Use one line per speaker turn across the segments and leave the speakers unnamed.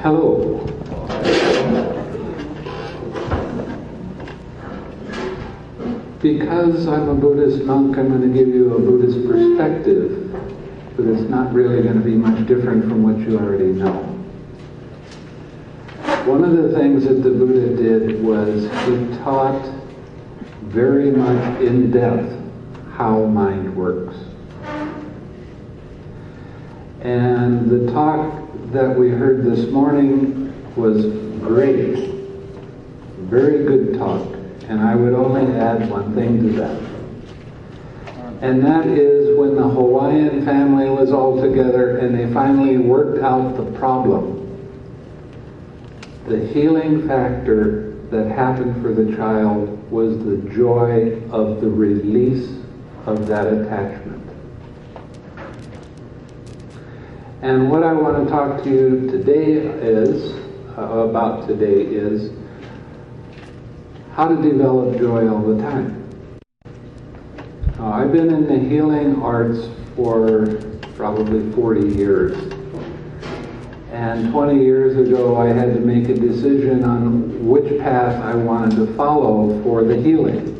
Hello. Because I'm a Buddhist monk, I'm going to give you a Buddhist perspective, but it's not really going to be much different from what you already know. One of the things that the Buddha did was he taught very much in depth how mind works. And the talk that we heard this morning was great, very good talk, and I would only add one thing to that. And that is when the Hawaiian family was all together and they finally worked out the problem, the healing factor that happened for the child was the joy of the release of that attachment. And what I want to talk to you about today is how to develop joy all the time. I've been in the healing arts for probably 40 years. And 20 years ago I had to make a decision on which path I wanted to follow for the healing.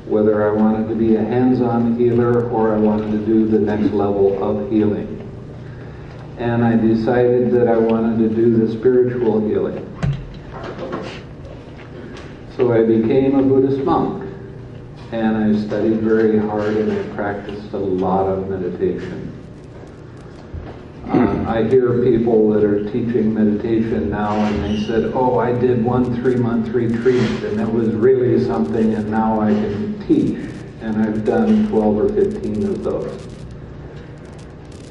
Whether I wanted to be a hands-on healer or I wanted to do the next level of healing. And I decided that I wanted to do the spiritual healing. So I became a Buddhist monk, and I studied very hard and I practiced a lot of meditation. I hear people that are teaching meditation now and they said, oh, I did one 3-month retreat and it was really something and now I can teach. And I've done 12 or 15 of those.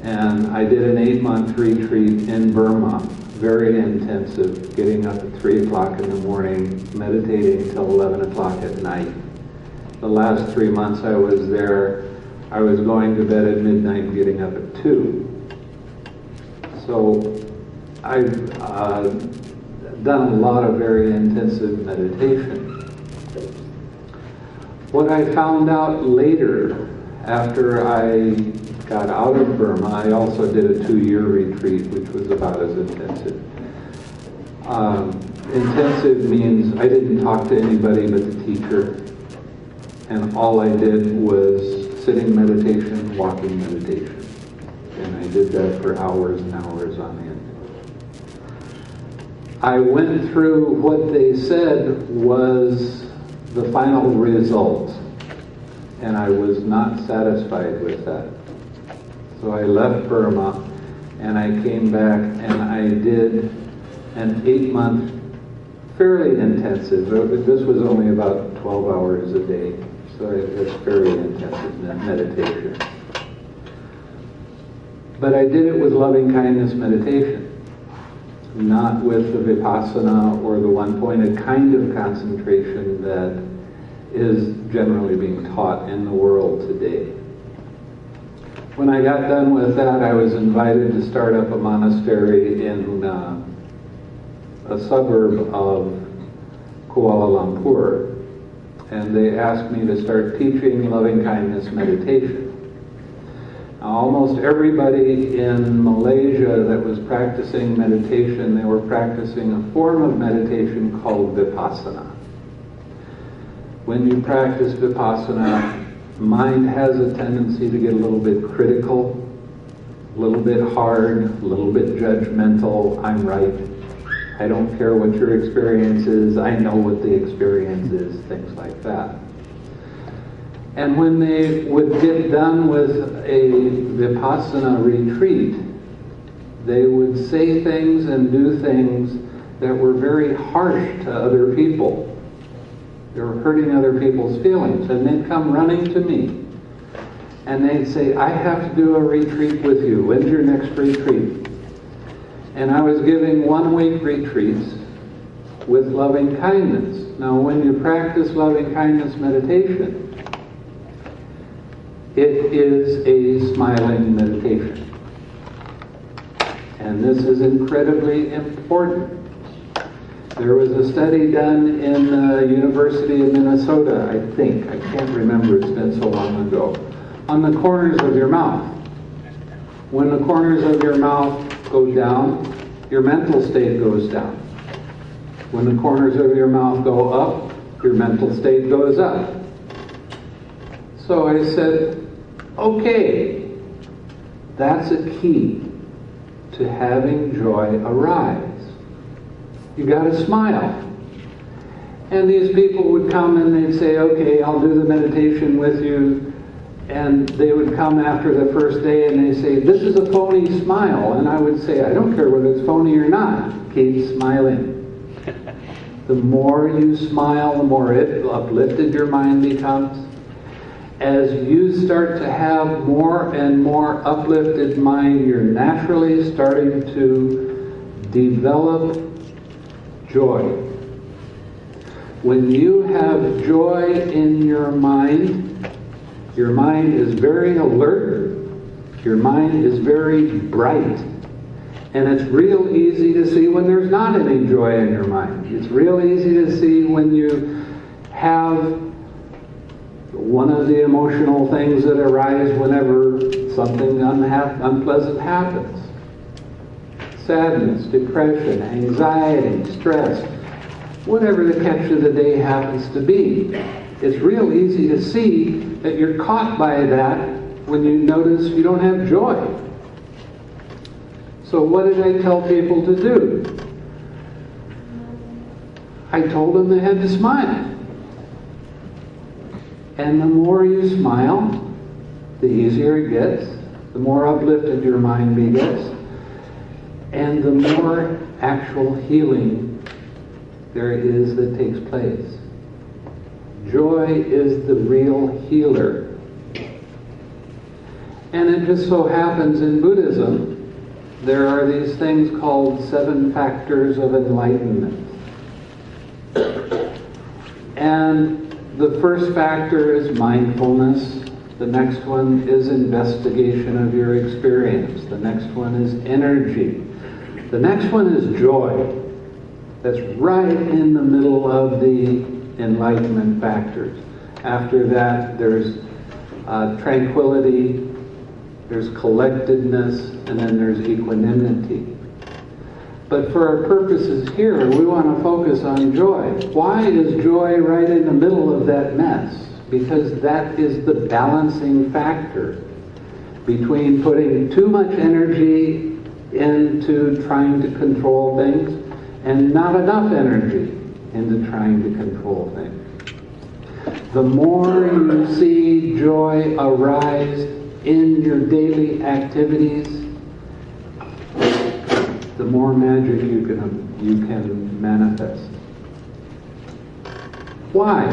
And I did an 8-month retreat in Burma, very intensive, getting up at 3 o'clock in the morning, meditating till 11 o'clock at night. The last 3 months I was there, I was going to bed at midnight, getting up at 2. So I've done a lot of very intensive meditation. What I found out later, after I got out of Burma, I also did a 2-year retreat, which was about as intensive. Intensive means I didn't talk to anybody but the teacher, and all I did was sitting meditation, walking meditation. And I did that for hours and hours on end. I went through what they said was the final result, and I was not satisfied with that. So I left Burma, and I came back, and I did an 8-month, fairly intensive. This was only about 12 hours a day, so it was very intensive meditation. But I did it with loving-kindness meditation, not with the vipassana or the one-pointed kind of concentration that is generally being taught in the world today. When I got done with that, I was invited to start up a monastery in a suburb of Kuala Lumpur, and they asked me to start teaching loving-kindness meditation. Almost everybody in Malaysia that was practicing meditation, they were practicing a form of meditation called vipassana. When you practice vipassana, mind has a tendency to get a little bit critical, a little bit hard, a little bit judgmental. I'm right. I don't care what your experience is. I know what the experience is, things like that. And when they would get done with a vipassana retreat, they would say things and do things that were very harsh to other people. They were hurting other people's feelings, and they'd come running to me. And they'd say, I have to do a retreat with you. When's your next retreat? And I was giving 1-week retreats with loving kindness. Now, when you practice loving kindness meditation, it is a smiling meditation. And this is incredibly important. There was a study done in the University of Minnesota, I think. I can't remember, it's been so long ago. On the corners of your mouth. When the corners of your mouth go down, your mental state goes down. When the corners of your mouth go up, your mental state goes up. So I said, okay, that's a key to having joy arise. You got to smile. And these people would come and they'd say, okay, I'll do the meditation with you. And they would come after the first day and they say, this is a phony smile. And I would say, I don't care whether it's phony or not. Keep smiling. The more you smile, the more uplifted your mind becomes. As you start to have more and more uplifted mind, you're naturally starting to develop joy. When you have joy in your mind is very alert, your mind is very bright, and it's real easy to see when there's not any joy in your mind. It's real easy to see when you have one of the emotional things that arise whenever something unpleasant happens. Sadness, depression, anxiety, stress, whatever the catch of the day happens to be. It's real easy to see that you're caught by that when you notice you don't have joy. So what did I tell people to do? I told them they had to smile. And the more you smile, the easier it gets, the more uplifted your mind gets, and the more actual healing there is that takes place. Joy is the real healer. And it just so happens in Buddhism, there are these things called 7 factors of enlightenment. And the first factor is mindfulness. The next one is investigation of your experience. The next one is energy. The next one is joy. That's right in the middle of the enlightenment factors. After that, there's tranquility, there's collectedness, and then there's equanimity. But for our purposes here, we want to focus on joy. Why is joy right in the middle of that mess? Because that is the balancing factor between putting too much energy into trying to control things and not enough energy into trying to control things. The more you see joy arise in your daily activities, the more magic you can manifest. Why?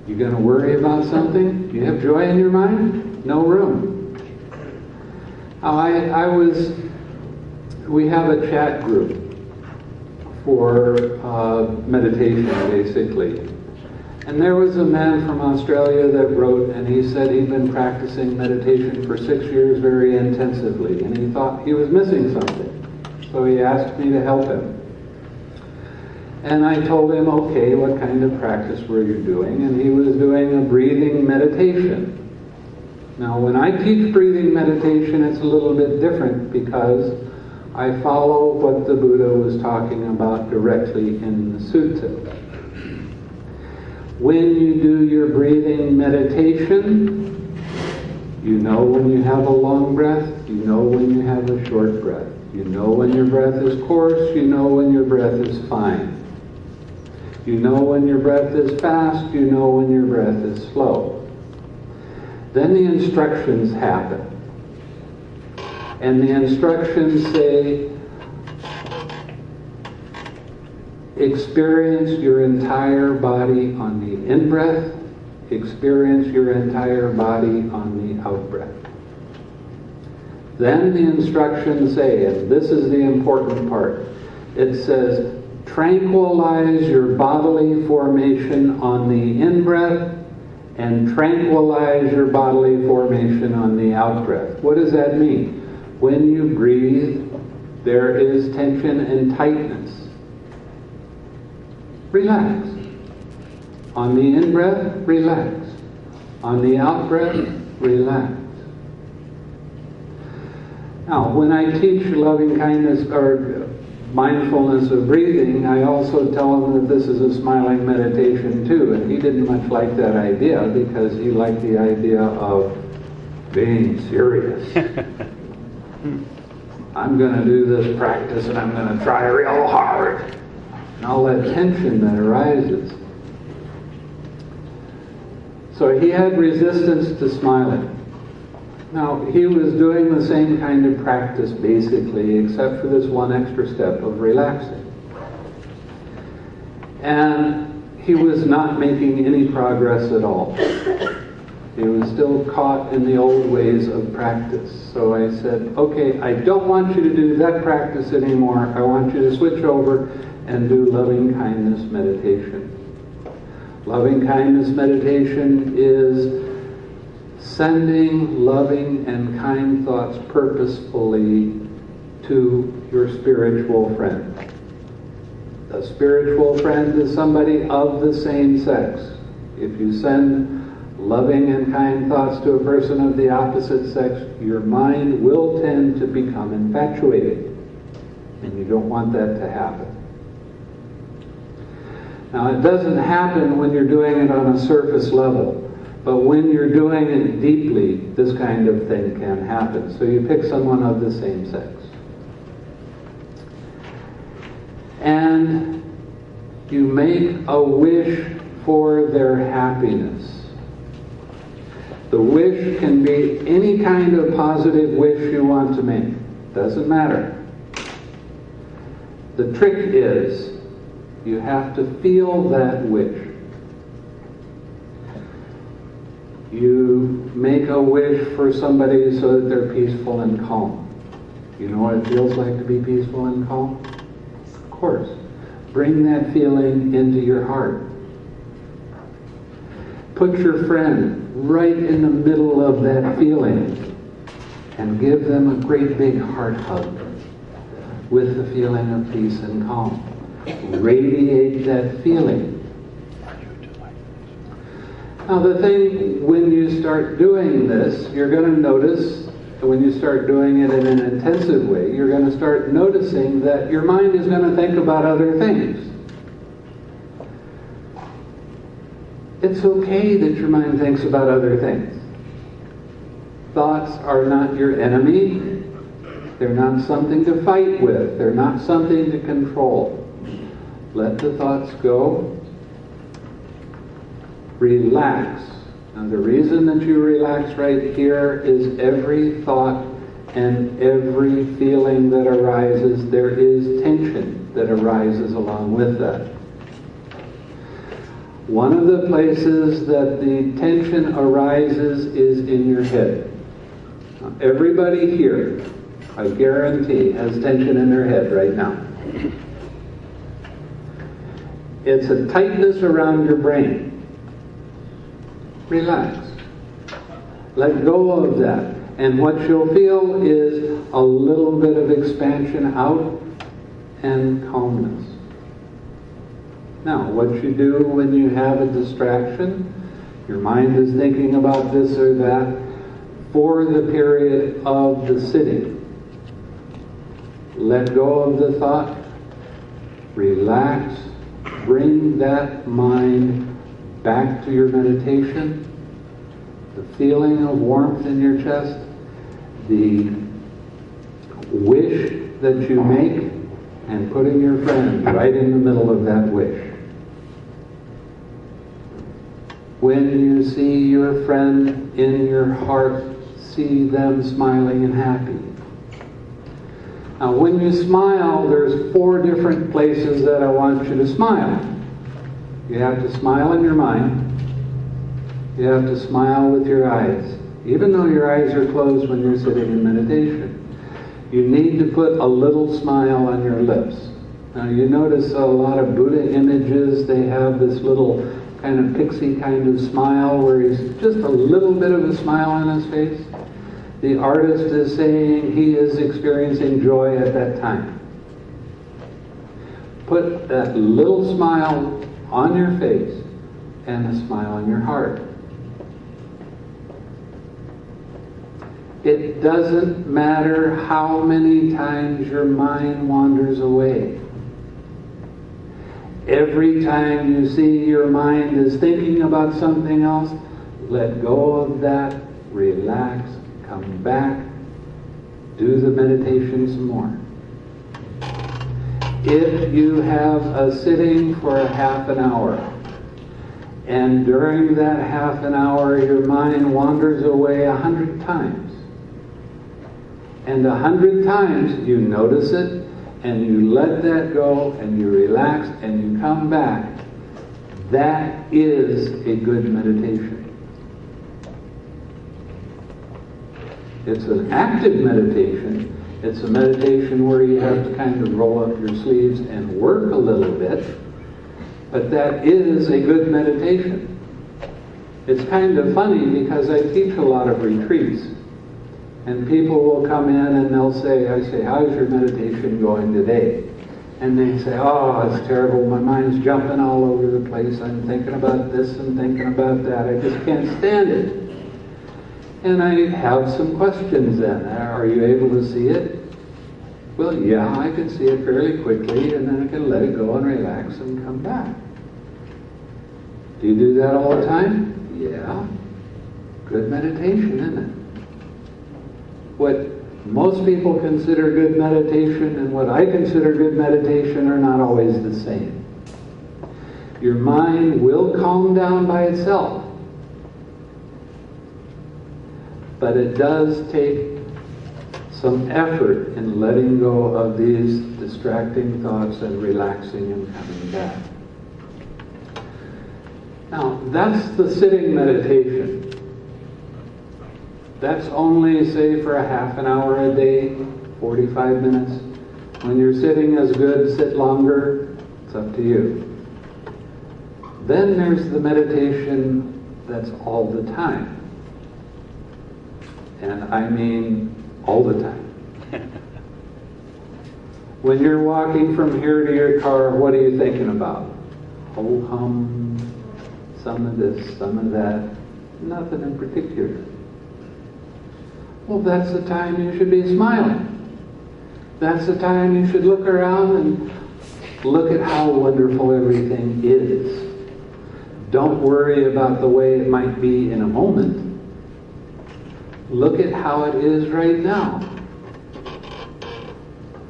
You going to worry about something? Do you have joy in your mind? No room. We have a chat group for meditation, basically. And there was a man from Australia that wrote, and he said he'd been practicing meditation for 6 years very intensively, and he thought he was missing something. So he asked me to help him. And I told him, okay, what kind of practice were you doing? And he was doing a breathing meditation. Now, when I teach breathing meditation, it's a little bit different because I follow what the Buddha was talking about directly in the sutta. When you do your breathing meditation, you know when you have a long breath, you know when you have a short breath. You know when your breath is coarse, you know when your breath is fine. You know when your breath is fast, you know when your breath is slow. Then the instructions happen. And the instructions say, experience your entire body on the in-breath, experience your entire body on the out-breath. Then the instructions say, and this is the important part, it says, tranquilize your bodily formation on the in-breath and tranquilize your bodily formation on the out-breath. What does that mean? When you breathe, there is tension and tightness. Relax. On the in-breath, relax. On the out-breath, relax. Now, when I teach loving kindness or mindfulness of breathing, I also tell them that this is a smiling meditation too. And he didn't much like that idea because he liked the idea of being serious. I'm going to do this practice and I'm going to try real hard. And all that tension that arises. So he had resistance to smiling. Now, he was doing the same kind of practice basically, except for this one extra step of relaxing. And he was not making any progress at all. He was still caught in the old ways of practice. So I said, okay, I don't want you to do that practice anymore. I want you to switch over and do loving kindness meditation. Loving kindness meditation is sending loving and kind thoughts purposefully to your spiritual friend. A spiritual friend is somebody of the same sex. If you send loving and kind thoughts to a person of the opposite sex, your mind will tend to become infatuated. And you don't want that to happen. Now, it doesn't happen when you're doing it on a surface level. But when you're doing it deeply, this kind of thing can happen. So you pick someone of the same sex. And you make a wish for their happiness. The wish can be any kind of positive wish you want to make. Doesn't matter. The trick is, you have to feel that wish. You make a wish for somebody so that they're peaceful and calm. You know what it feels like to be peaceful and calm? Of course. Bring that feeling into your heart. Put your friend right in the middle of that feeling and give them a great big heart hug with the feeling of peace and calm. Radiate that feeling. Now the thing, when you start doing this, you're going to notice, when you start doing it in an intensive way, you're going to start noticing that your mind is going to think about other things. It's okay that your mind thinks about other things. Thoughts are not your enemy. They're not something to fight with. They're not something to control. Let the thoughts go. Relax. And the reason that you relax right here is every thought and every feeling that arises, there is tension that arises along with that. One of the places that the tension arises is in your head. Now, everybody here, I guarantee, has tension in their head right now. It's a tightness around your brain. Relax. Let go of that. And what you'll feel is a little bit of expansion out and calmness. Now, what you do when you have a distraction, your mind is thinking about this or that, for the period of the sitting, let go of the thought, relax, bring that mind back to your meditation, the feeling of warmth in your chest, the wish that you make, and putting your friend right in the middle of that wish. When you see your friend in your heart, see them smiling and happy. Now, when you smile, there's 4 different places that I want you to smile. You have to smile in your mind. You have to smile with your eyes. Even though your eyes are closed when you're sitting in meditation, you need to put a little smile on your lips. Now you notice a lot of Buddha images, they have this little kind of pixie kind of smile where he's just a little bit of a smile on his face. The artist is saying he is experiencing joy at that time. Put that little smile on your face and a smile on your heart. It doesn't matter how many times your mind wanders away. Every time you see your mind is thinking about something else, let go of that, relax, come back, do the meditation some more. If you have a sitting for a half an hour, and during that half an hour your mind wanders away 100 times, and 100 times you notice it, and you let that go, and you relax, and you come back, that is a good meditation. It's an active meditation. It's a meditation where you have to kind of roll up your sleeves and work a little bit, but that is a good meditation. It's kind of funny because I teach a lot of retreats, and people will come in and they'll say, I say, how's your meditation going today? And they say, oh, it's terrible, my mind's jumping all over the place, I'm thinking about this and thinking about that, I just can't stand it. And I have some questions then. Are you able to see it? Well, yeah, I can see it fairly quickly, and then I can let it go and relax and come back. Do you do that all the time? Yeah. Good meditation, isn't it? What most people consider good meditation and what I consider good meditation are not always the same. Your mind will calm down by itself. But it does take some effort in letting go of these distracting thoughts and relaxing and coming back. Now, that's the sitting meditation. That's only, say, for a half an hour a day, 45 minutes. When you're sitting as good, sit longer. It's up to you. Then there's the meditation that's all the time. And I mean all the time. When you're walking from here to your car, what are you thinking about? Oh, hum, some of this, some of that. Nothing in particular. Well, that's the time you should be smiling. That's the time you should look around and look at how wonderful everything is. Don't worry about the way it might be in a moment. Look at how it is right now.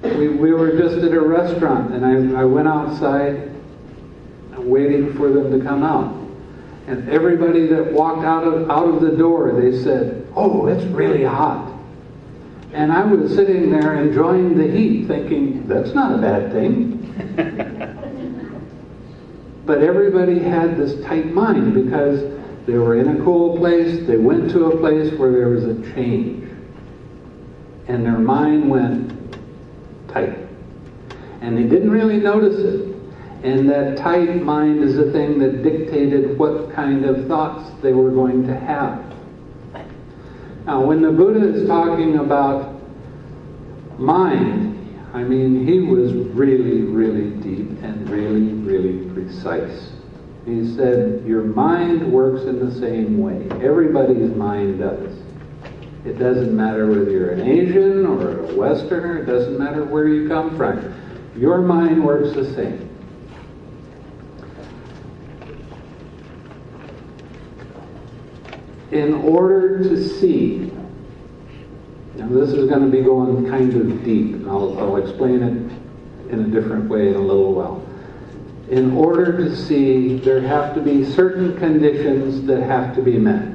We were just at a restaurant, and I went outside waiting for them to come out. And everybody that walked out of the door, they said, oh, it's really hot. And I was sitting there enjoying the heat, thinking, that's not a bad thing. But everybody had this tight mind because they were in a cool place, they went to a place where there was a change. And their mind went tight. And they didn't really notice it. And that tight mind is the thing that dictated what kind of thoughts they were going to have. Now, when the Buddha is talking about mind, I mean, he was really, really deep and really, really precise. He said, your mind works in the same way. Everybody's mind does. It doesn't matter whether you're an Asian or a Westerner. It doesn't matter where you come from. Your mind works the same. In order to see, now this is going to be going kind of deep, and I'll explain it in a different way in a little while. In order to see, there have to be certain conditions that have to be met.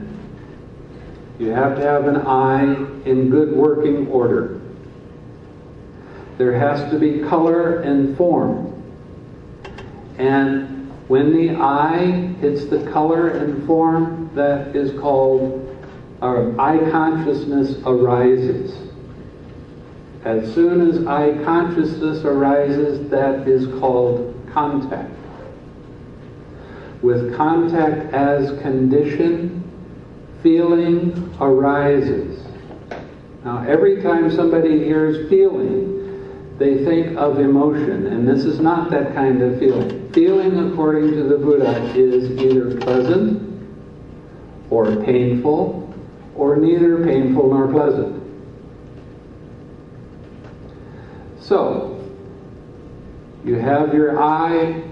You have to have an eye in good working order. There has to be color and form. And when the eye hits the color and form, that is called, eye consciousness arises. As soon as eye consciousness arises, that is called contact. With contact as condition, feeling arises. Now, every time somebody hears feeling, they think of emotion, and this is not that kind of feeling. Feeling, according to the Buddha, is either pleasant, or painful, or neither painful nor pleasant. So, you have your eye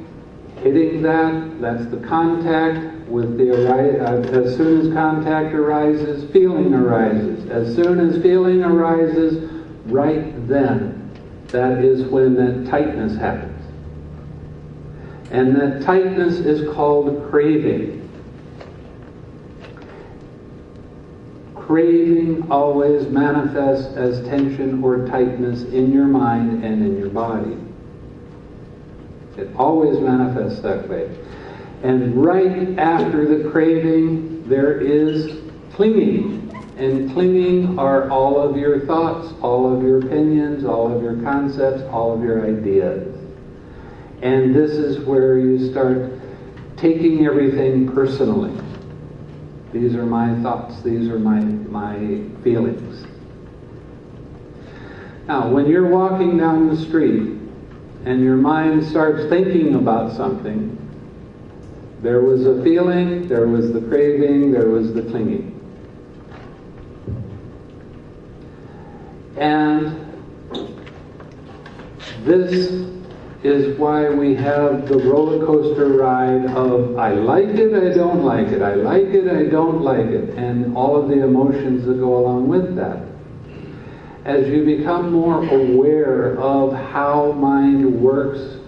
hitting that, that's the contact with the as soon as contact arises, feeling arises. As soon as feeling arises, right then, that is when that tightness happens. And that tightness is called craving. Craving always manifests as tension or tightness in your mind and in your body. It always manifests that way. And right after the craving, there is clinging. And clinging are all of your thoughts, all of your opinions, all of your concepts, all of your ideas. And this is where you start taking everything personally. These are my thoughts, these are my feelings. Now, when you're walking down the street and your mind starts thinking about something, there was a feeling, there was the craving, there was the clinging. And this is why we have the roller coaster ride of I like it, I don't like it, I like it, I don't like it, and all of the emotions that go along with that. As you become more aware of how mind works,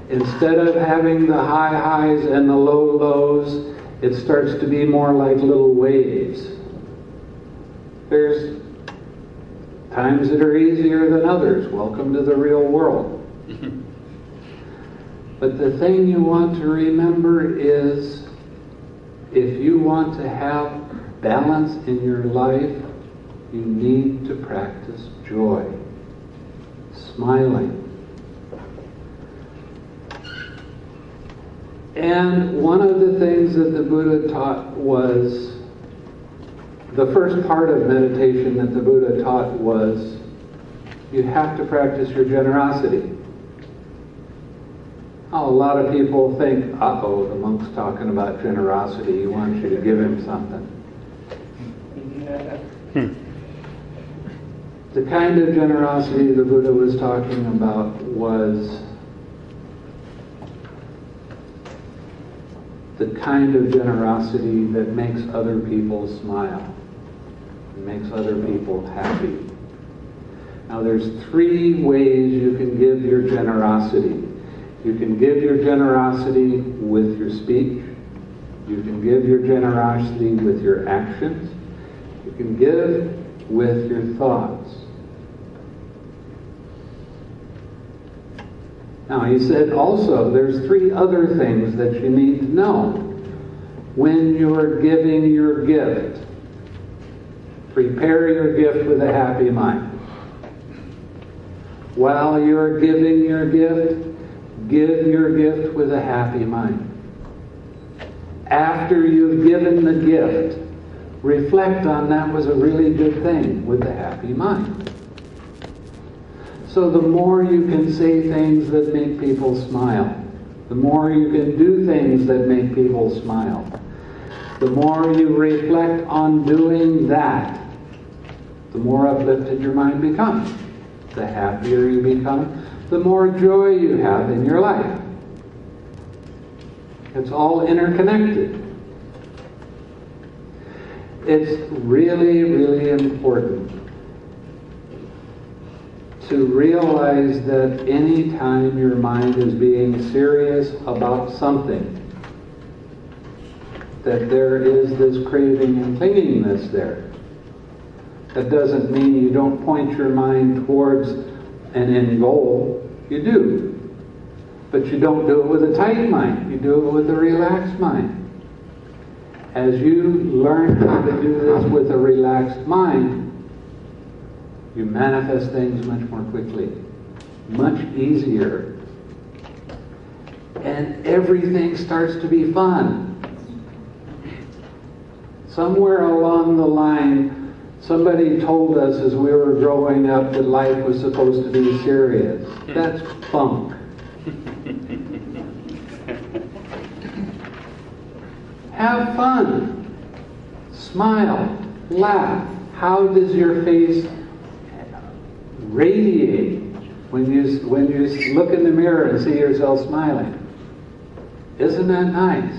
instead of having the high highs and the low lows, it starts to be more like little waves. There's times that are easier than others. Welcome to the real world. But the thing you want to remember is, if you want to have balance in your life, you need to practice joy, smiling. And one of the things that the Buddha taught was, the first part of meditation that the Buddha taught was, you have to practice your generosity. Now, a lot of people think, uh-oh, the monk's talking about generosity, he wants you to give him something. The kind of generosity the Buddha was talking about was the kind of generosity that makes other people smile, makes other people happy. Now, there's 3 ways you can give your generosity. You can give your generosity with your speech. You can give your generosity with your actions. You can give with your thoughts. Now, he said also there's 3 other things that you need to know when you're giving your gift. Prepare your gift with a happy mind. While you're giving your gift, give your gift with a happy mind. After you've given the gift, reflect on that was a really good thing with a happy mind. So the more you can say things that make people smile, the more you can do things that make people smile, the more you reflect on doing that, the more uplifted your mind becomes. The happier you become, the more joy you have in your life. It's all interconnected. It's really, really important to realize that any time your mind is being serious about something, that there is this craving and clingingness there. That doesn't mean you don't point your mind towards an end goal. You do. But you don't do it with a tight mind. You do it with a relaxed mind. As you learn how to do this with a relaxed mind, you manifest things much more quickly, much easier. And everything starts to be fun. Somewhere along the line, somebody told us as we were growing up that life was supposed to be serious. That's bunk. Have fun. Smile. Laugh. How does your face radiate when you look in the mirror and see yourself smiling? Isn't that nice?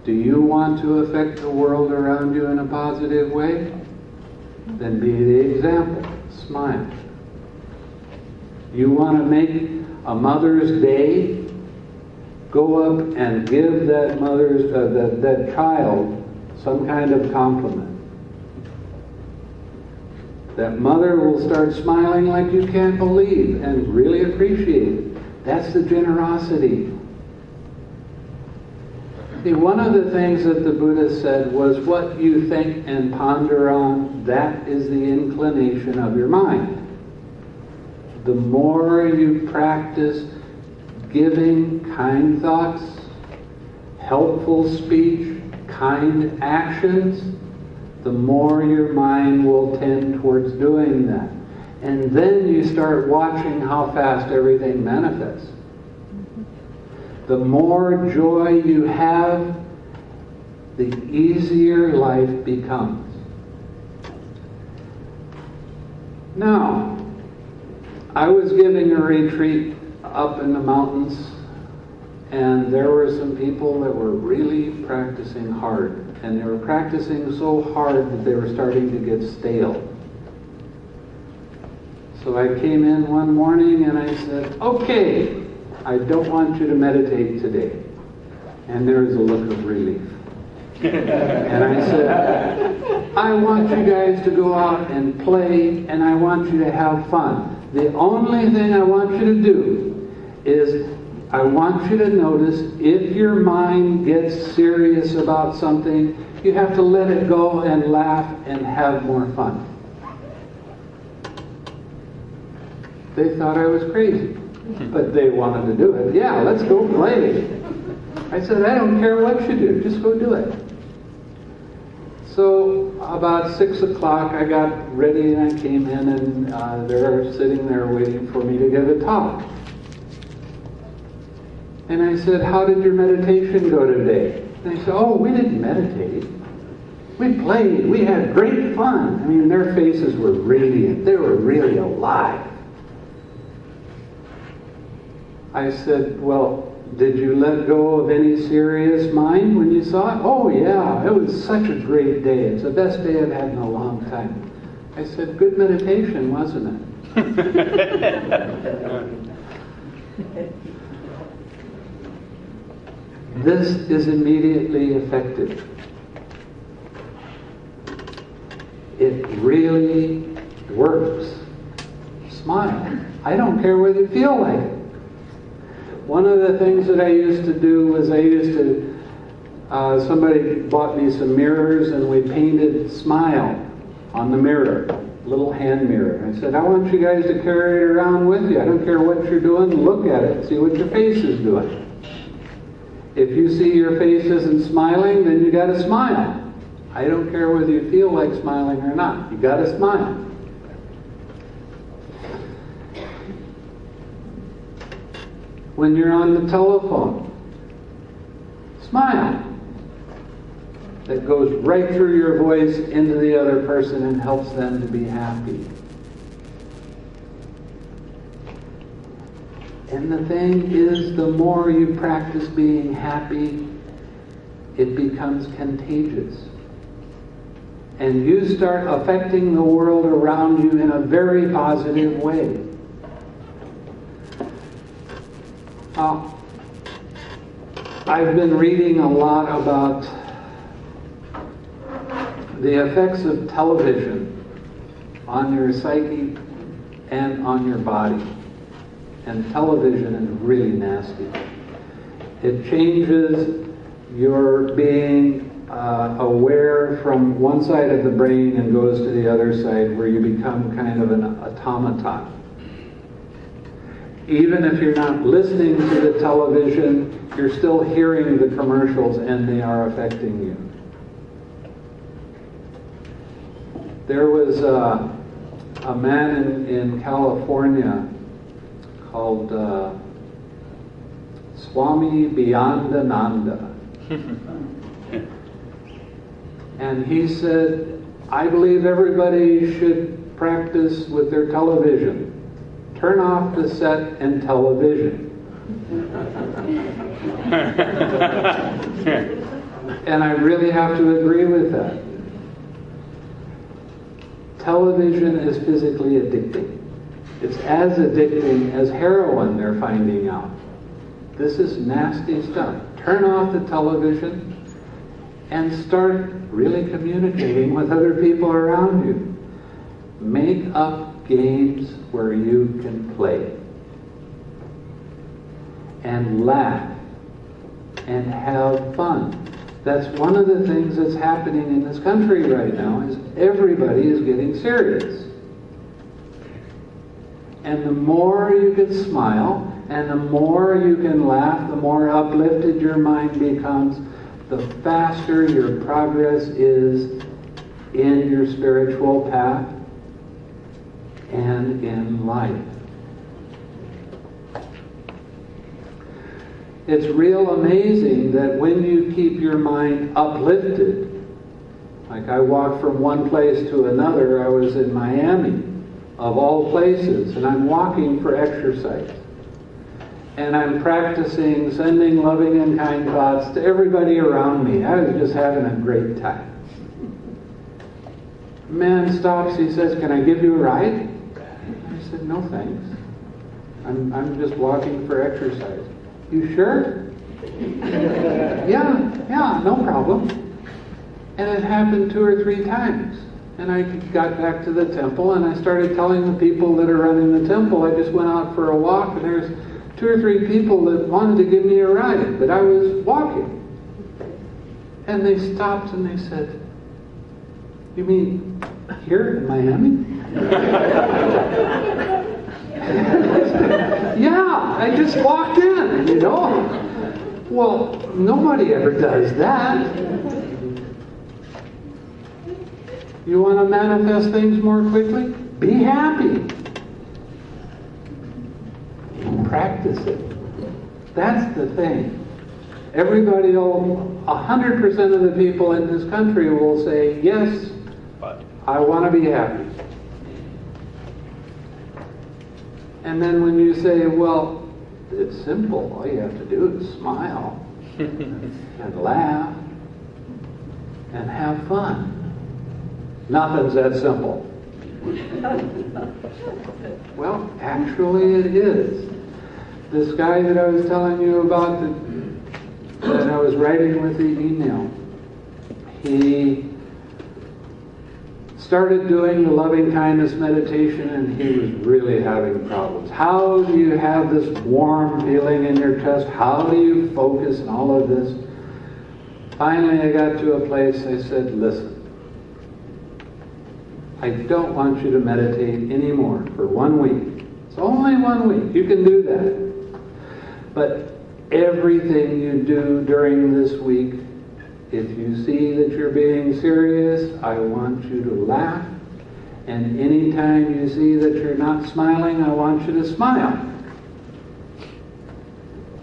Do you want to affect the world around you in a positive way? Then be the example. Smile. You want to make a Mother's Day? Go up and give that that child some kind of compliment. That mother will start smiling like you can't believe and really appreciate it. That's the generosity. See, one of the things that the Buddha said was, what you think and ponder on, that is the inclination of your mind. The more you practice giving kind thoughts, helpful speech, kind actions, the more your mind will tend towards doing that. And then you start watching how fast everything manifests. The more joy you have, the easier life becomes. Now, I was giving a retreat up in the mountains, and there were some people that were really practicing hard. And they were practicing so hard that they were starting to get stale. So I came in one morning and I said, okay, I don't want you to meditate today. And there was a look of relief. And I said, I want you guys to go out and play, and I want you to have fun. The only thing I want you to do is I want you to notice if your mind gets serious about something, you have to let it go and laugh and have more fun. They thought I was crazy, but they wanted to do it. Yeah, let's go play. I said, I don't care what you do, just go do it. So about 6 o'clock I got ready and I came in, and they're sitting there waiting for me to give a talk. And I said, how did your meditation go today? And they said, oh, we didn't meditate. We played. We had great fun. I mean, their faces were radiant. They were really alive. I said, well, did you let go of any serious mind when you saw it? Oh, yeah, it was such a great day. It's the best day I've had in a long time. I said, good meditation, wasn't it? This is immediately effective. It really works. Smile. I don't care whether you feel like it. One of the things that I used to do was somebody bought me some mirrors and we painted smile on the mirror, little hand mirror. I said, I want you guys to carry it around with you. I don't care what you're doing, look at it, see what your face is doing. If you see your face isn't smiling, then you got to smile. I don't care whether you feel like smiling or not. You got to smile. When you're on the telephone, smile. That goes right through your voice into the other person and helps them to be happy. And the thing is, the more you practice being happy, it becomes contagious. And you start affecting the world around you in a very positive way. I've been reading a lot about the effects of television on your psyche and on your body. And television is really nasty. It changes your being aware from one side of the brain and goes to the other side, where you become kind of an automaton. Even if you're not listening to the television, you're still hearing the commercials and they are affecting you. There was a man in California called Swami Beyondananda. And he said, I believe everybody should practice with their television. Turn off the set and television. And I really have to agree with that. Television is physically addicting. It's as addicting as heroin, they're finding out. This is nasty stuff. Turn off the television and start really communicating with other people around you. Make up games where you can play and laugh and have fun. That's one of the things that's happening in this country right now, is everybody is getting serious. And the more you can smile and the more you can laugh, the more uplifted your mind becomes, the faster your progress is in your spiritual path and in life. It's real amazing that when you keep your mind uplifted, like I walked from one place to another, I was in Miami, of all places, and I'm walking for exercise. And I'm practicing sending loving and kind thoughts to everybody around me. I was just having a great time. A man stops, he says, "Can I give you a ride?" I said, "No thanks. I'm just walking for exercise." "You sure?" Yeah, no problem. And it happened 2 or 3 times. And I got back to the temple and I started telling the people that are running the temple, I just went out for a walk and there's 2 or 3 people that wanted to give me a ride, but I was walking. And they stopped and they said, "You mean here in Miami?" "Yeah, I just walked in, you know." Well, nobody ever does that. You want to manifest things more quickly? Be happy. Practice it. That's the thing. Everybody, 100% of the people in this country will say, "Yes, I want to be happy." And then when you say, "Well, it's simple. All you have to do is smile and laugh and have fun." Nothing's that simple. Well, actually it is. This guy that I was telling you about that I was writing with the email, he started doing the loving kindness meditation and he was really having problems. How do you have this warm feeling in your chest? How do you focus and all of this? Finally I got to a place, I said, "Listen, I don't want you to meditate anymore for 1 week. It's only 1 week. You can do that. But everything you do during this week, if you see that you're being serious, I want you to laugh. And anytime you see that you're not smiling, I want you to smile."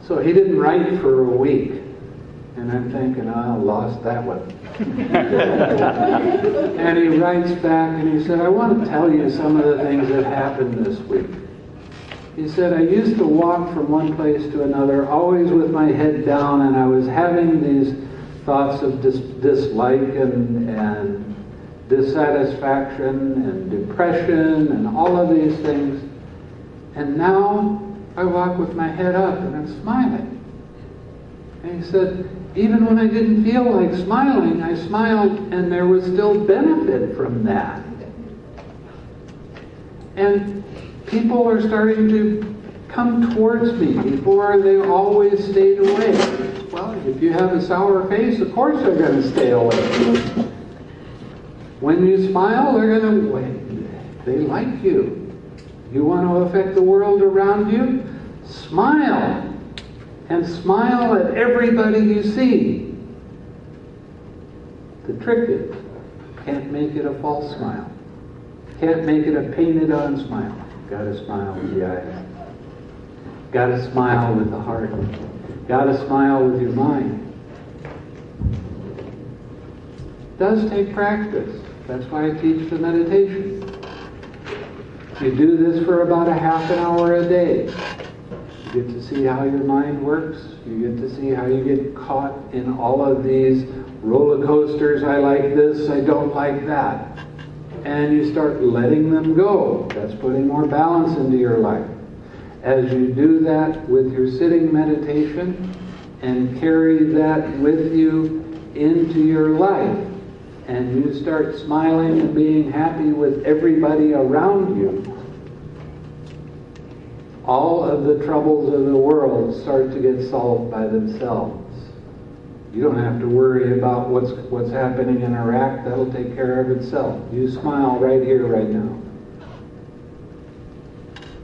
So he didn't write for a week. And I'm thinking, I lost that one. And he writes back and he said, "I want to tell you some of the things that happened this week." He said, "I used to walk from one place to another, always with my head down, and I was having these thoughts of dislike and dissatisfaction and depression and all of these things. And now I walk with my head up and I'm smiling." And he said, "Even when I didn't feel like smiling, I smiled and there was still benefit from that." And people are starting to come towards me. Before they always stayed away. Well, if you have a sour face, of course they're going to stay away. When you smile, they're going to wait. They like you. You want to affect the world around you? Smile. And smile at everybody you see. The trick is, can't make it a false smile. Can't make it a painted-on smile. Gotta smile with the eyes. Gotta smile with the heart. Gotta smile with your mind. does take practice. That's why I teach the meditation. You do this for about a half an hour a day. You get to see how your mind works. You get to see how you get caught in all of these roller coasters. I like this, I don't like that. And you start letting them go. That's putting more balance into your life. As you do that with your sitting meditation and carry that with you into your life, and you start smiling and being happy with everybody around you, all of the troubles of the world start to get solved by themselves. You don't have to worry about what's happening in Iraq. That'll take care of itself. You smile right here, right now.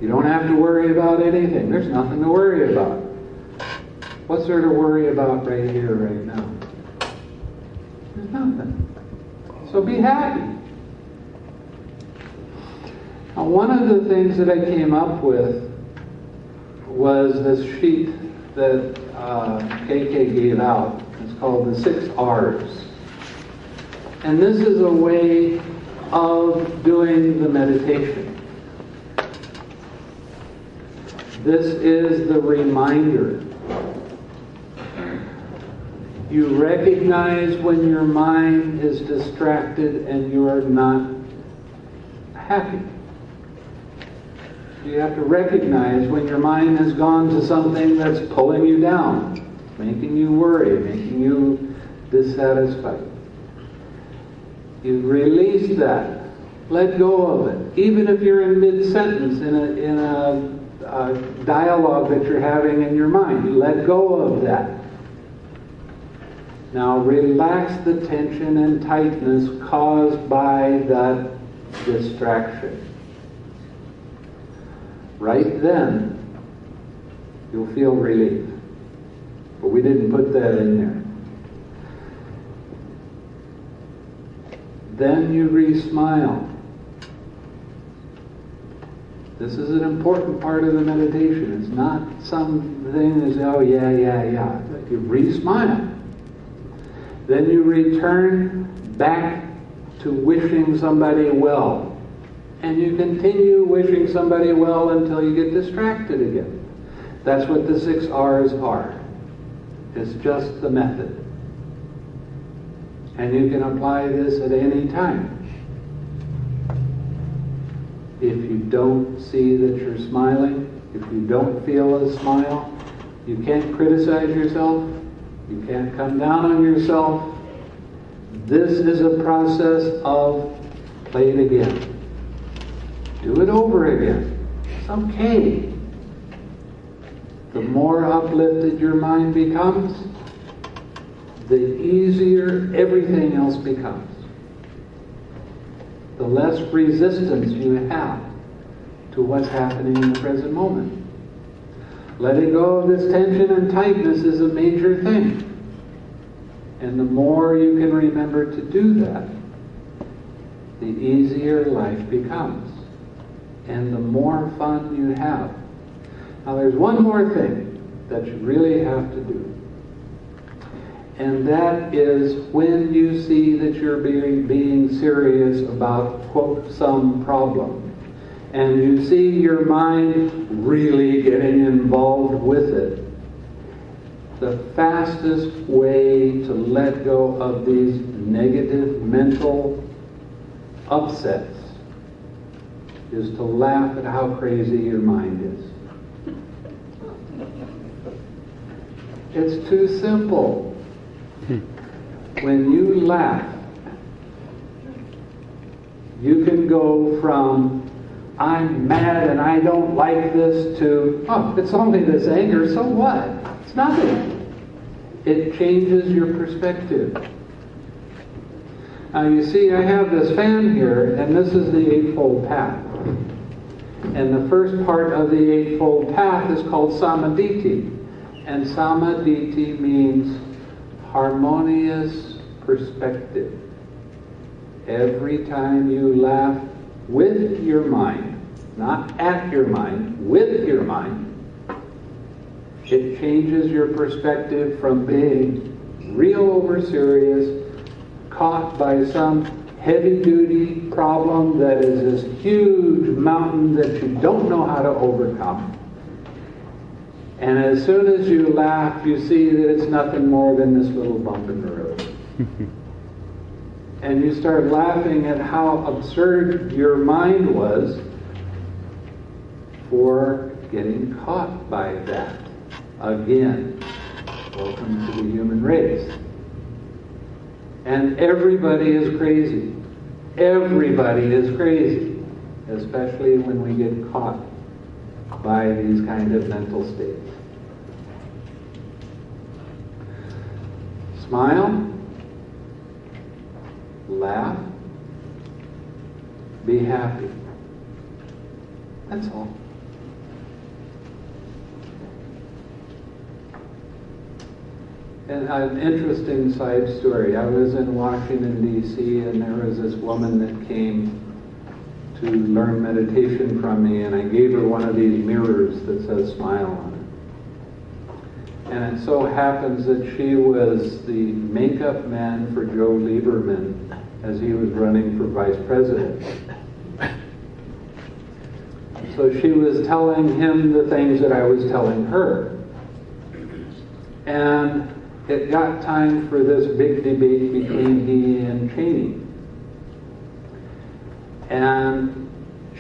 You don't have to worry about anything. There's nothing to worry about. What's there to worry about right here, right now? There's nothing. So be happy. Now, one of the things that I came up with was this sheet that KK gave out. It's called the 6 R's. And this is a way of doing the meditation. This is the reminder. You recognize when your mind is distracted and you are not happy. You have to recognize when your mind has gone to something that's pulling you down, making you worry, making you dissatisfied. You release that. Let go of it. Even if you're in mid-sentence in a dialogue that you're having in your mind, let go of that. Now relax the tension and tightness caused by that distraction. Right then, you'll feel relief. But we didn't put that in there. Then you re-smile. This is an important part of the meditation. It's not something that's, oh yeah. You re-smile. Then you return back to wishing somebody well. And you continue wishing somebody well until you get distracted again. That's what the 6 R's are. It's just the method. And you can apply this at any time. If you don't see that you're smiling, if you don't feel a smile, you can't criticize yourself. You can't come down on yourself. This is a process of play it again. Do it over again. It's okay. The more uplifted your mind becomes, the easier everything else becomes. The less resistance you have to what's happening in the present moment. Letting go of this tension and tightness is a major thing. And the more you can remember to do that, the easier life becomes. And the more fun you have. Now there's one more thing that you really have to do. And that is when you see that you're being serious about, quote, some problem. And you see your mind really getting involved with it. The fastest way to let go of these negative mental upsets is to laugh at how crazy your mind is. It's too simple. When you laugh, you can go from I'm mad and I don't like this to, oh, it's only this anger, so what? It's nothing. It changes your perspective. Now you see, I have this fan here, and this is the Eightfold Path. And the first part of the Eightfold Path is called Samadhi. And Samadhi means harmonious perspective. Every time you laugh with your mind, not at your mind, with your mind, it changes your perspective from being real over serious, caught caught by some heavy-duty problem that is this huge mountain that you don't know how to overcome. And as soon as you laugh, you see that it's nothing more than this little bump in the road. And you start laughing at how absurd your mind was for getting caught by that. Again, welcome to the human race. And everybody is crazy. Everybody is crazy, especially when we get caught by these kind of mental states. Smile, laugh, be happy. That's all. And an interesting side story. I was in Washington, D.C., and there was this woman that came to learn meditation from me, and I gave her one of these mirrors that says smile on it. And it so happens that she was the makeup man for Joe Lieberman as he was running for vice president. So she was telling him the things that I was telling her. And it got time for this big debate between he and Cheney. And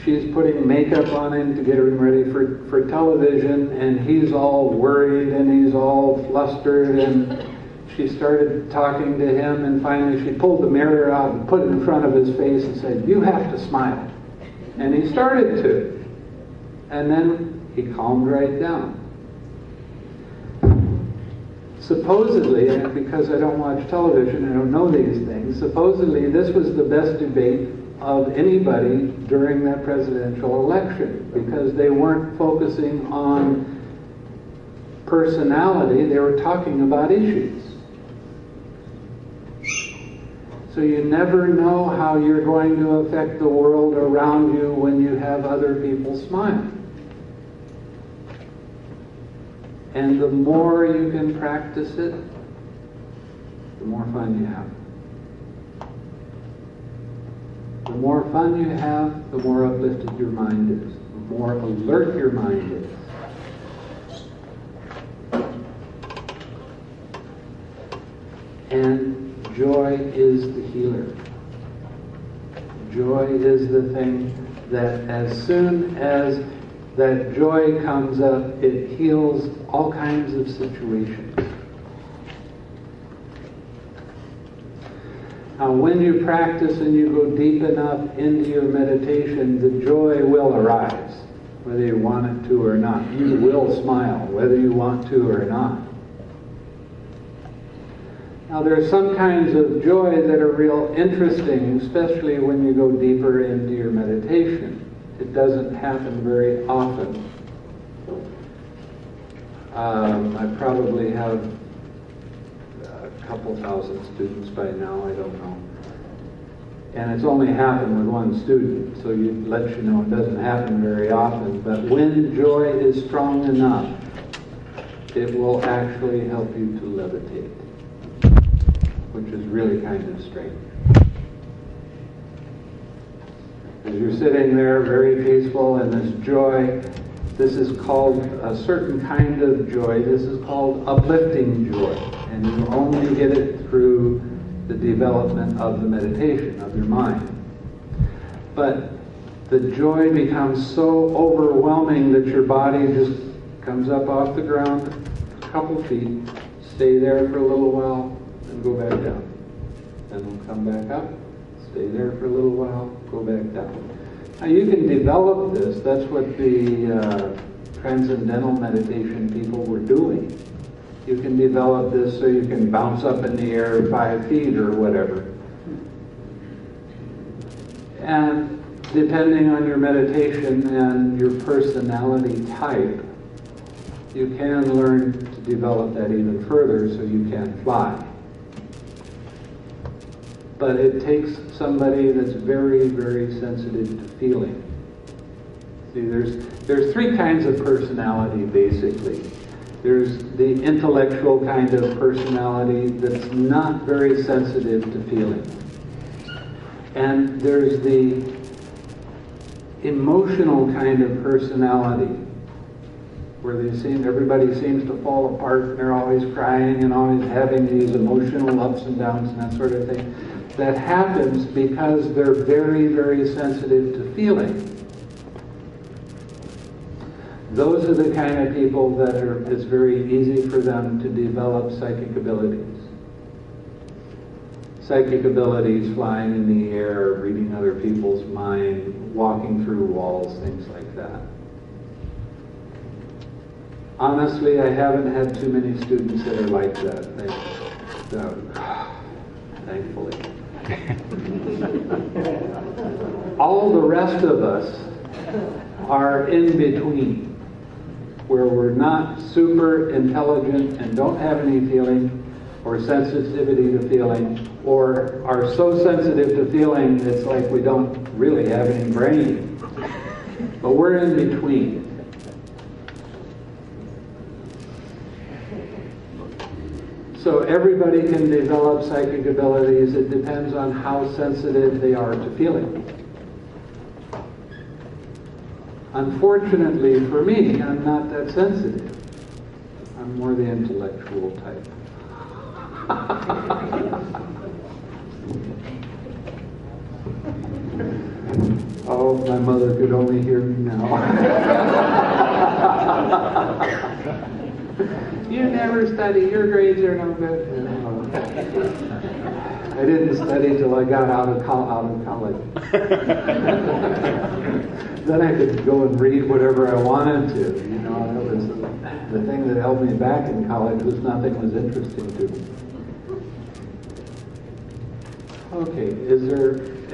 she's putting makeup on him to get him ready for television, and he's all worried and he's all flustered, and she started talking to him, and finally she pulled the mirror out and put it in front of his face and said, "You have to smile." And he started to. And then he calmed right down. Supposedly, and because I don't watch television, I don't know these things, supposedly this was the best debate of anybody during that presidential election, because they weren't focusing on personality, they were talking about issues. So you never know how you're going to affect the world around you when you have other people smile. And the more you can practice it, the more fun you have. The more fun you have, the more uplifted your mind is, the more alert your mind is. And joy is the healer. Joy is the thing that as soon as that joy comes up, it heals all kinds of situations. Now, when you practice and you go deep enough into your meditation, the joy will arise, whether you want it to or not. You will smile, whether you want to or not. Now, there are some kinds of joy that are real interesting, especially when you go deeper into your meditation. It doesn't happen very often. I probably have a couple thousand students by now, I don't know. And it's only happened with one student, so it lets you know it doesn't happen very often. But when joy is strong enough, it will actually help you to levitate, which is really kind of strange. As you're sitting there very peaceful, and this joy, this is called a certain kind of joy. This is called uplifting joy. And you only get it through the development of the meditation of your mind. But the joy becomes so overwhelming that your body just comes up off the ground a couple feet, stay there for a little while, and go back down. Then we'll come back up. Stay there for a little while, go back down. Now you can develop this. That's what the transcendental meditation people were doing. You can develop this so you can bounce up in the air 5 feet or whatever. And depending on your meditation and your personality type, you can learn to develop that even further so you can fly. But it takes somebody that's very, very sensitive to feeling. See, there's 3 kinds of personality, basically. There's the intellectual kind of personality that's not very sensitive to feeling. And there's the emotional kind of personality, where everybody seems to fall apart, and they're always crying and always having these emotional ups and downs and that sort of thing. That happens because they're very, very sensitive to feeling. Those are the kind of people that it's very easy for them to develop psychic abilities. Psychic abilities, flying in the air, reading other people's mind, walking through walls, things like that. Honestly, I haven't had too many students that are like that. Thankfully. All the rest of us are in between, where we're not super intelligent and don't have any feeling or sensitivity to feeling, or are so sensitive to feeling it's like we don't really have any brain. But we're in between. So everybody can develop psychic abilities. It depends on how sensitive they are to feeling. Unfortunately for me, I'm not that sensitive. I'm more the intellectual type. Oh, if my mother could only hear me now. You never study, your grades are no good. I didn't study till I got out of college. Then I could go and read whatever I wanted to. That was the thing that held me back in college, was nothing was interesting to me. Okay,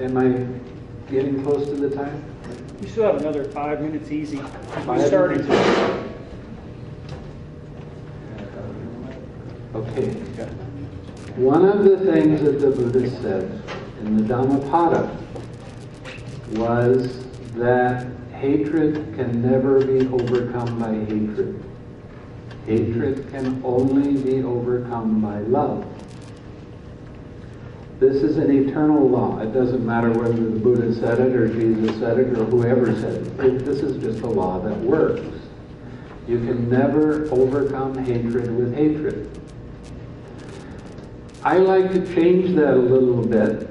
am I getting close to the time?
You still have another 5 minutes easy.
We're
starting to.
Okay. One of the things that the Buddha said in the Dhammapada was that hatred can never be overcome by hatred. Hatred can only be overcome by love. This is an eternal law. It doesn't matter whether the Buddha said it or Jesus said it or whoever said it. This is just a law that works. You can never overcome hatred with hatred. I like to change that a little bit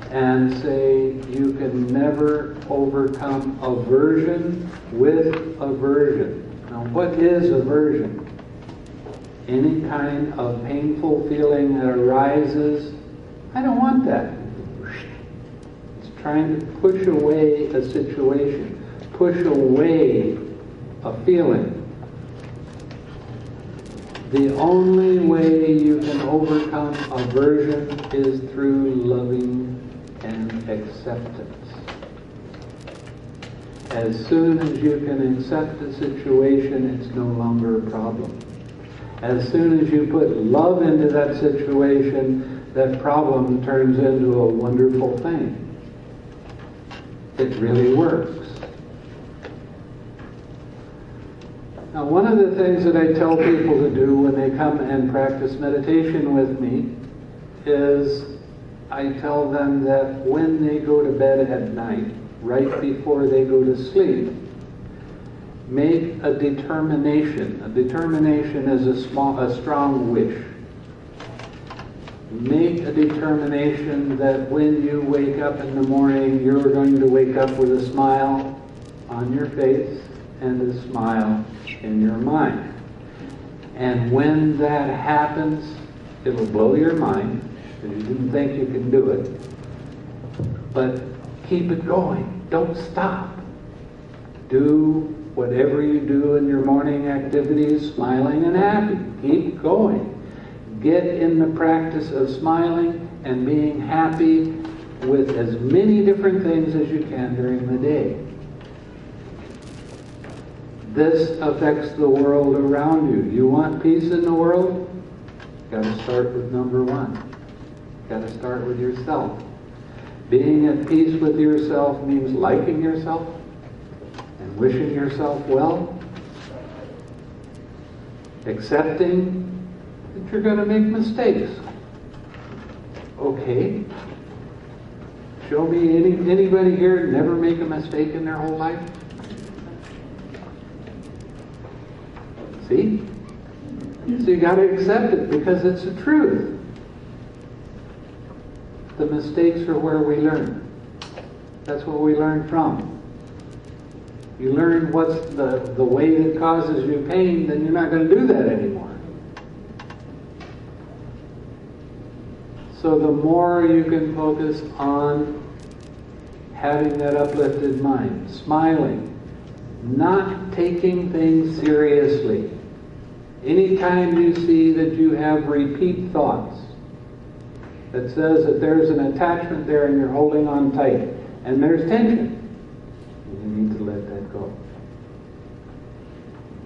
and say you can never overcome aversion with aversion. Now, what is aversion? Any kind of painful feeling that arises, I don't want that. It's trying to push away a situation, push away a feeling. The only way you can overcome aversion is through loving and acceptance. As soon as you can accept a situation, it's no longer a problem. As soon as you put love into that situation, that problem turns into a wonderful thing. It really works. Now, one of the things that I tell people to do when they come and practice meditation with me is I tell them that when they go to bed at night, right before they go to sleep, make a determination. A determination is a strong wish. Make a determination that when you wake up in the morning, you're going to wake up with a smile on your face and a smile in your mind. And when that happens, it'll blow your mind, because you didn't think you could do it. But keep it going. Don't stop. Do whatever you do in your morning activities, smiling and happy. Keep going. Get in the practice of smiling and being happy with as many different things as you can during the day. This affects the world around you. You want peace in the world? Got to start with number one. Got to start with yourself. Being at peace with yourself means liking yourself and wishing yourself well. Accepting that you're going to make mistakes. Okay. Show me anybody here never make a mistake in their whole life? See? So you got to accept it because it's the truth. The mistakes are where we learn. That's what we learn from. You learn what's the way that causes you pain, then you're not going to do that anymore. So the more you can focus on having that uplifted mind, smiling, not taking things seriously. Anytime you see that you have repeat thoughts that says that there's an attachment there and you're holding on tight, and there's tension, you need to let that go.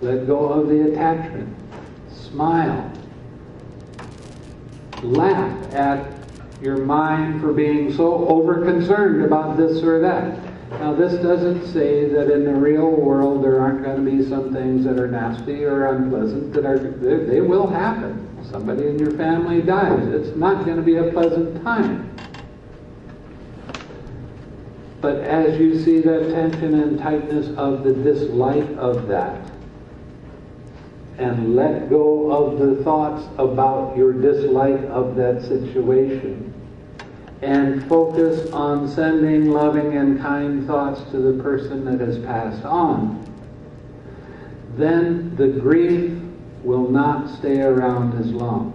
Let go of the attachment. Smile. Laugh at your mind for being so over-concerned about this or that. Now, this doesn't say that in the real world there aren't going to be some things that are nasty or unpleasant they will happen. Somebody in your family dies. It's not going to be a pleasant time. But as you see that tension and tightness of the dislike of that, and let go of the thoughts about your dislike of that situation, and focus on sending loving and kind thoughts to the person that has passed on, then the grief will not stay around as long.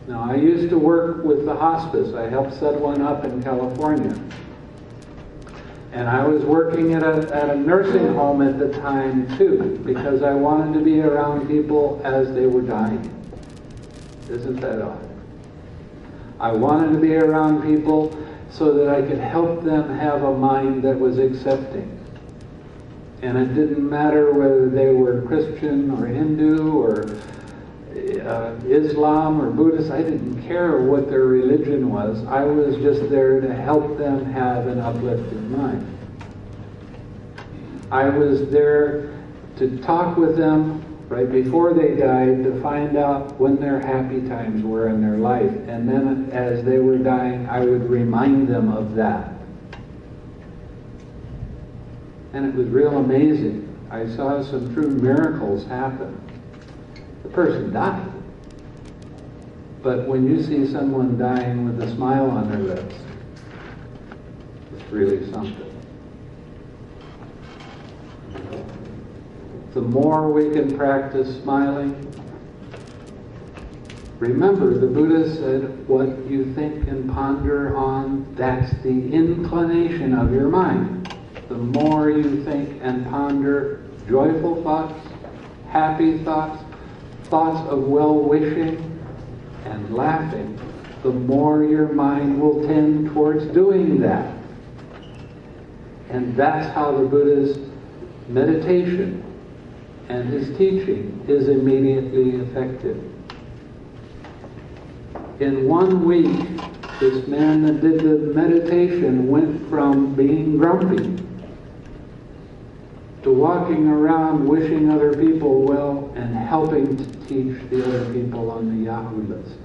Now, I used to work with the hospice. I helped set one up in California. And I was working at a nursing home at the time too, because I wanted to be around people as they were dying. Isn't that odd? I wanted to be around people so that I could help them have a mind that was accepting. And it didn't matter whether they were Christian or Hindu or Islam or Buddhist. I didn't care what their religion was. I was just there to help them have an uplifted mind. I was there to talk with them right before they died to find out when their happy times were in their life. And then as they were dying, I would remind them of that. And it was real amazing. I saw some true miracles happen. The person died. But when you see someone dying with a smile on their lips, it's really something. The more we can practice smiling, remember the Buddha said, what you think and ponder on, that's the inclination of your mind. The more you think and ponder joyful thoughts, happy thoughts, thoughts of well-wishing and laughing, the more your mind will tend towards doing that. And that's how the Buddha's meditation and his teaching is immediately effective. In 1 week, this man that did the meditation went from being grumpy to walking around wishing other people well and helping to teach the other people on the Yahoo list.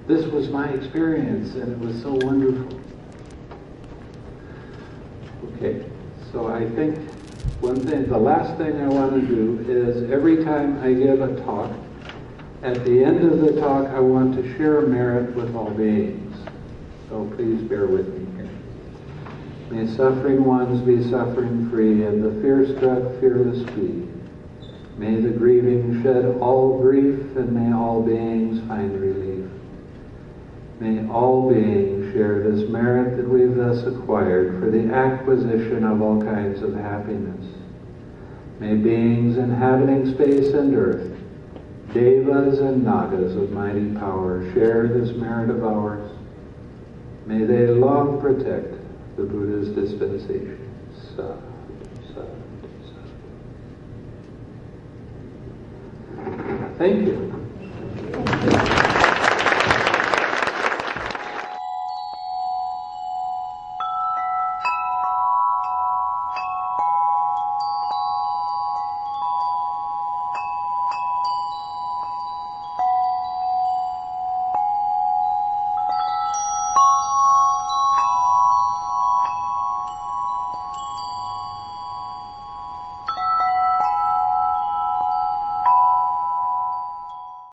This was my experience, and it was so wonderful. Okay, so I think the last thing I want to do is every time I give a talk, at the end of the talk I want to share merit with all beings. So please bear with me here. May suffering ones be suffering free, and the fear-struck fearless be. May the grieving shed all grief, and may all beings find relief. May all beings share this merit that we've thus acquired for the acquisition of all kinds of happiness. May beings inhabiting space and earth, devas and nagas of mighty power, share this merit of ours. May they long protect the Buddha's dispensation. Sadhu, sadhu, sadhu. Thank you.